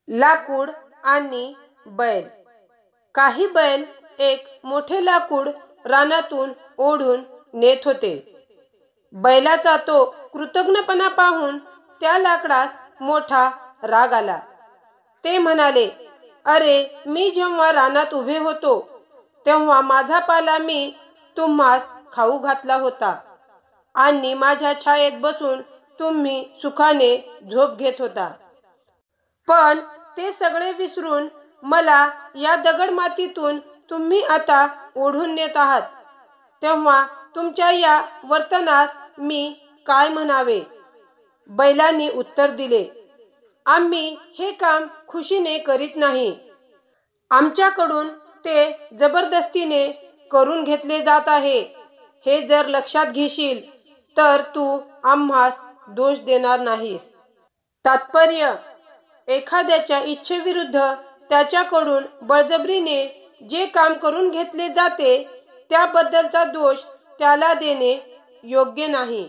लाकूड आणि बैल. काही बैल एक मोठे लाकूड रानातून ओढून नेत होते. बैलाचा तो कृतज्ञपणा पाहून त्या लाकडास मोठा राग आला. ते म्हणाले, "अरे, मी जेव्हा रानात उभे होतो तेव्हा माझा पाला मी तुम्हास खाऊ घातला होता आणि माझ्या छायेत बसून तुम्ही सुखाने झोप घेत होता. पण ते सगळे विसरून मला या दगडमातीतून तुम्ही आता ओढून नेत आहात. तेव्हा तुमच्या या वर्तनास मी काय म्हणावे?" बैलांनी उत्तर दिले, "आम्ही हे काम खुशीने करीत नाही. आमच्याकडून ते जबरदस्तीने करून घेतले जात आहे. हे जर लक्षात घेशील तर तू आम्हास दोष देणार नाहीस." तात्पर्य: एखाद्याच्या इच्छेविरुद्ध त्याच्याकडून बळजबरीने जे काम करून घेतले जाते त्याबद्दलचा दोष त्याला देणे योग्य नाही.